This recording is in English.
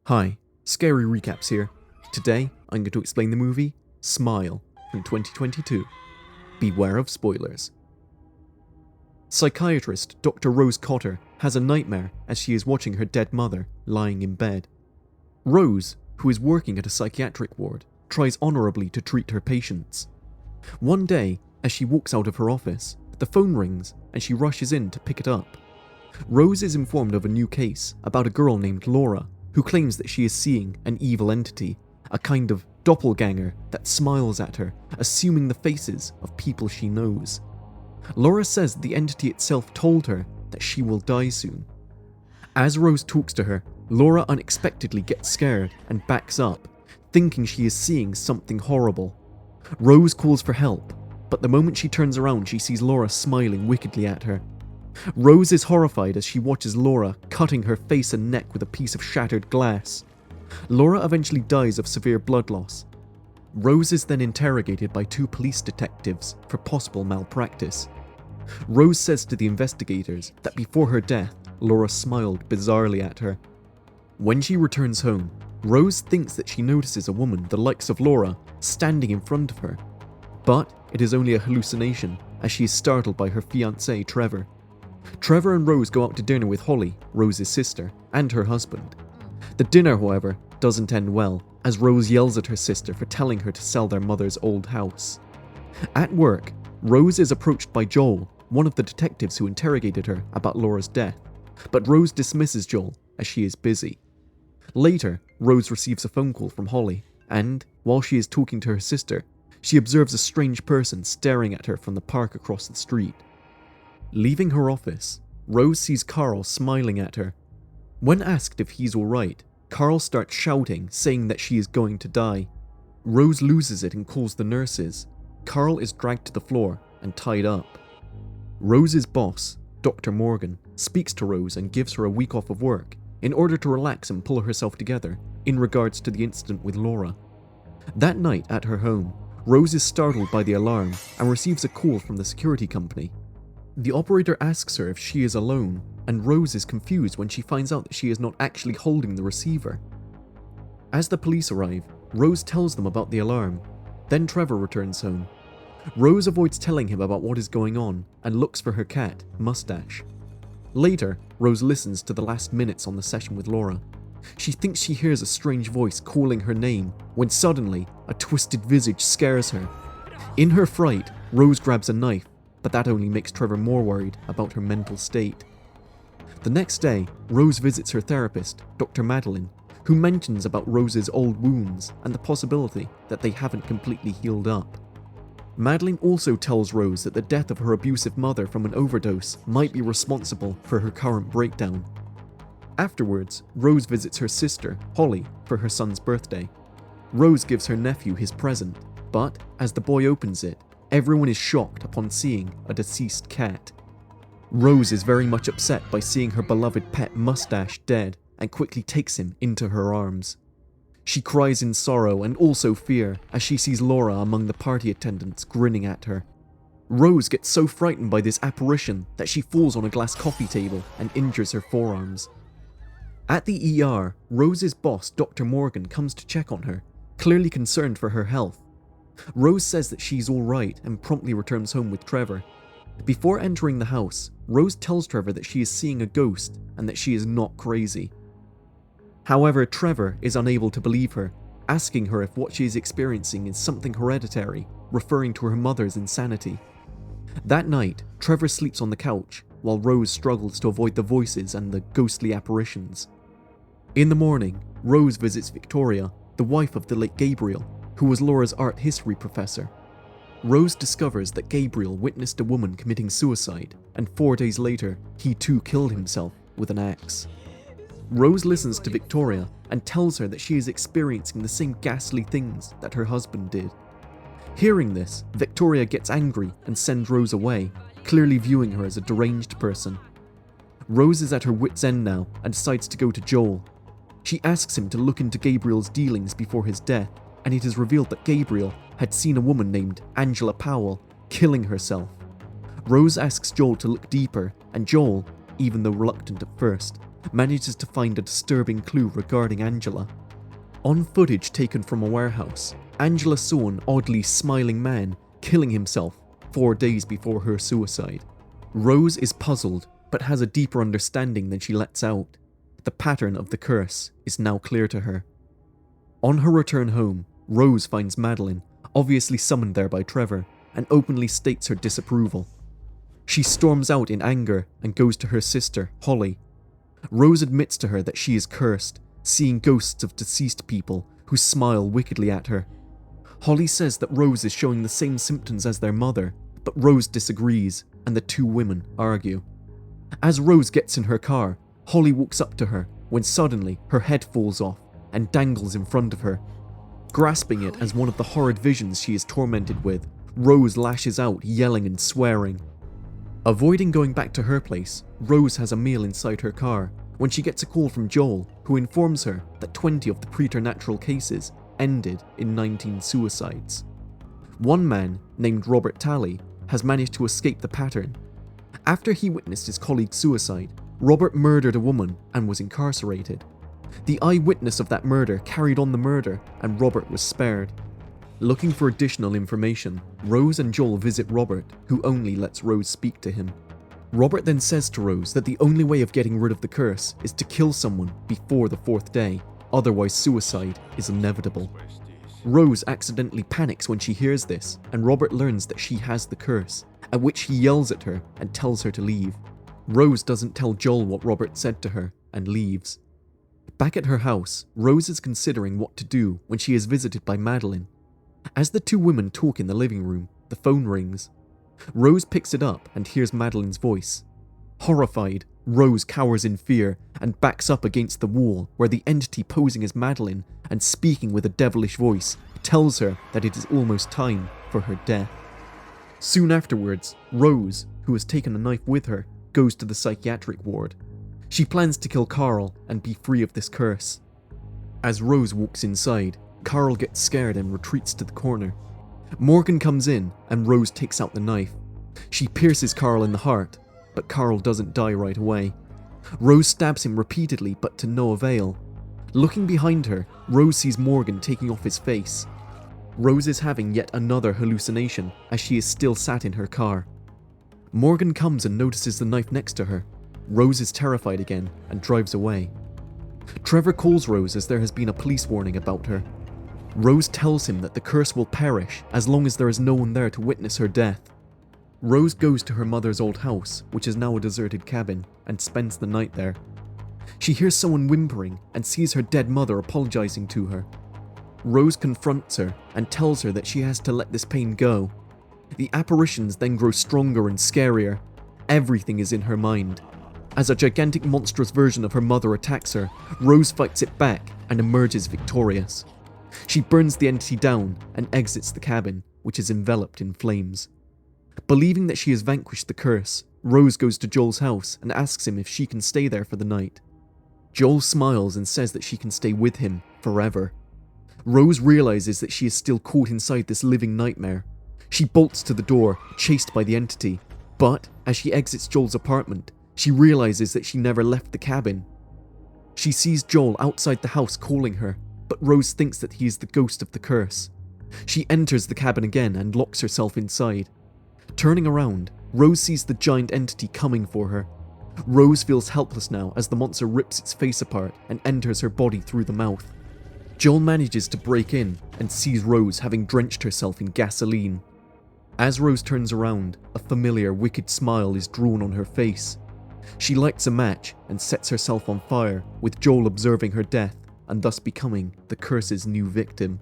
Hi, Scary Recaps here. Today, I'm going to explain the movie Smile from 2022. Beware of spoilers. Psychiatrist Dr. Rose Cotter has a nightmare as she is watching her dead mother lying in bed. Rose, who is working at a psychiatric ward, tries honorably to treat her patients. One day, as she walks out of her office, the phone rings and she rushes in to pick it up. Rose is informed of a new case about a girl named Laura who claims that she is seeing an evil entity, a kind of doppelganger that smiles at her, assuming the faces of people she knows. Laura says the entity itself told her that she will die soon. As Rose talks to her, Laura unexpectedly gets scared and backs up, thinking she is seeing something horrible. Rose calls for help, but the moment she turns around, she sees Laura smiling wickedly at her. Rose is horrified as she watches Laura cutting her face and neck with a piece of shattered glass. Laura eventually dies of severe blood loss. Rose is then interrogated by two police detectives for possible malpractice. Rose says to the investigators that before her death, Laura smiled bizarrely at her. When she returns home, Rose thinks that she notices a woman the likes of Laura standing in front of her. But it is only a hallucination as she is startled by her fiancé Trevor. Trevor and Rose go out to dinner with Holly, Rose's sister, and her husband. The dinner, however, doesn't end well, as Rose yells at her sister for telling her to sell their mother's old house. At work, Rose is approached by Joel, one of the detectives who interrogated her about Laura's death, but Rose dismisses Joel as she is busy. Later, Rose receives a phone call from Holly, and, while she is talking to her sister, she observes a strange person staring at her from the park across the street. Leaving her office, Rose sees Carl smiling at her. When asked if he's alright, Carl starts shouting, saying that she is going to die. Rose loses it and calls the nurses. Carl is dragged to the floor and tied up. Rose's boss, Dr. Morgan, speaks to Rose and gives her a week off of work in order to relax and pull herself together in regards to the incident with Laura. That night at her home, Rose is startled by the alarm and receives a call from the security company. The operator asks her if she is alone, and Rose is confused when she finds out that she is not actually holding the receiver. As the police arrive, Rose tells them about the alarm. Then Trevor returns home. Rose avoids telling him about what is going on and looks for her cat, Mustache. Later, Rose listens to the last minutes on the session with Laura. She thinks she hears a strange voice calling her name when suddenly a twisted visage scares her. In her fright, Rose grabs a knife, but that only makes Trevor more worried about her mental state. The next day, Rose visits her therapist, Dr. Madeline, who mentions about Rose's old wounds and the possibility that they haven't completely healed up. Madeline also tells Rose that the death of her abusive mother from an overdose might be responsible for her current breakdown. Afterwards, Rose visits her sister, Holly, for her son's birthday. Rose gives her nephew his present, but as the boy opens it, everyone is shocked upon seeing a deceased cat. Rose is very much upset by seeing her beloved pet Mustache dead and quickly takes him into her arms. She cries in sorrow and also fear as she sees Laura among the party attendants grinning at her. Rose gets so frightened by this apparition that she falls on a glass coffee table and injures her forearms. At the ER, Rose's boss, Dr. Morgan, comes to check on her, clearly concerned for her health. Rose says that she's alright and promptly returns home with Trevor. Before entering the house, Rose tells Trevor that she is seeing a ghost and that she is not crazy. However, Trevor is unable to believe her, asking her if what she is experiencing is something hereditary, referring to her mother's insanity. That night, Trevor sleeps on the couch, while Rose struggles to avoid the voices and the ghostly apparitions. In the morning, Rose visits Victoria, the wife of the late Gabriel, who was Laura's art history professor. Rose discovers that Gabriel witnessed a woman committing suicide, and 4 days later, he too killed himself with an axe. Rose listens to Victoria and tells her that she is experiencing the same ghastly things that her husband did. Hearing this, Victoria gets angry and sends Rose away, clearly viewing her as a deranged person. Rose is at her wit's end now and decides to go to Joel. She asks him to look into Gabriel's dealings before his death, and it is revealed that Gabriel had seen a woman named Angela Powell killing herself. Rose asks Joel to look deeper, and Joel, even though reluctant at first, manages to find a disturbing clue regarding Angela. On footage taken from a warehouse, Angela saw an oddly smiling man killing himself 4 days before her suicide. Rose is puzzled, but has a deeper understanding than she lets out. The pattern of the curse is now clear to her. On her return home, Rose finds Madeline, obviously summoned there by Trevor, and openly states her disapproval. She storms out in anger and goes to her sister, Holly. Rose admits to her that she is cursed, seeing ghosts of deceased people who smile wickedly at her. Holly says that Rose is showing the same symptoms as their mother, but Rose disagrees, and the two women argue. As Rose gets in her car, Holly walks up to her when suddenly her head falls off and dangles in front of her. Grasping it as one of the horrid visions she is tormented with, Rose lashes out, yelling and swearing. Avoiding going back to her place, Rose has a meal inside her car when she gets a call from Joel, who informs her that 20 of the preternatural cases ended in 19 suicides. One man, named Robert Talley, has managed to escape the pattern. After he witnessed his colleague's suicide, Robert murdered a woman and was incarcerated. The eyewitness of that murder carried on the murder, and Robert was spared. Looking for additional information, Rose and Joel visit Robert, who only lets Rose speak to him. Robert then says to Rose that the only way of getting rid of the curse is to kill someone before the 4th day, otherwise suicide is inevitable. Rose accidentally panics when she hears this, and Robert learns that she has the curse, at which he yells at her and tells her to leave. Rose doesn't tell Joel what Robert said to her and leaves. Back at her house, Rose is considering what to do when she is visited by Madeline. As the two women talk in the living room, the phone rings. Rose picks it up and hears Madeline's voice. Horrified, Rose cowers in fear and backs up against the wall where the entity posing as Madeline and speaking with a devilish voice tells her that it is almost time for her death. Soon afterwards, Rose, who has taken a knife with her, goes to the psychiatric ward. She plans to kill Carl and be free of this curse. As Rose walks inside, Carl gets scared and retreats to the corner. Morgan comes in and Rose takes out the knife. She pierces Carl in the heart, but Carl doesn't die right away. Rose stabs him repeatedly, but to no avail. Looking behind her, Rose sees Morgan taking off his face. Rose is having yet another hallucination as she is still sat in her car. Morgan comes and notices the knife next to her. Rose is terrified again and drives away. Trevor calls Rose as there has been a police warning about her. Rose tells him that the curse will perish as long as there is no one there to witness her death. Rose goes to her mother's old house, which is now a deserted cabin, and spends the night there. She hears someone whimpering and sees her dead mother apologizing to her. Rose confronts her and tells her that she has to let this pain go. The apparitions then grow stronger and scarier. Everything is in her mind. As a gigantic monstrous version of her mother attacks her, Rose fights it back and emerges victorious. She burns the entity down and exits the cabin, which is enveloped in flames. Believing that she has vanquished the curse, Rose goes to Joel's house and asks him if she can stay there for the night. Joel smiles and says that she can stay with him forever. Rose realizes that she is still caught inside this living nightmare. She bolts to the door, chased by the entity, but as she exits Joel's apartment, she realizes that she never left the cabin. She sees Joel outside the house calling her, but Rose thinks that he is the ghost of the curse. She enters the cabin again and locks herself inside. Turning around, Rose sees the giant entity coming for her. Rose feels helpless now as the monster rips its face apart and enters her body through the mouth. Joel manages to break in and sees Rose having drenched herself in gasoline. As Rose turns around, a familiar wicked smile is drawn on her face. She lights a match and sets herself on fire, with Joel observing her death and thus becoming the curse's new victim.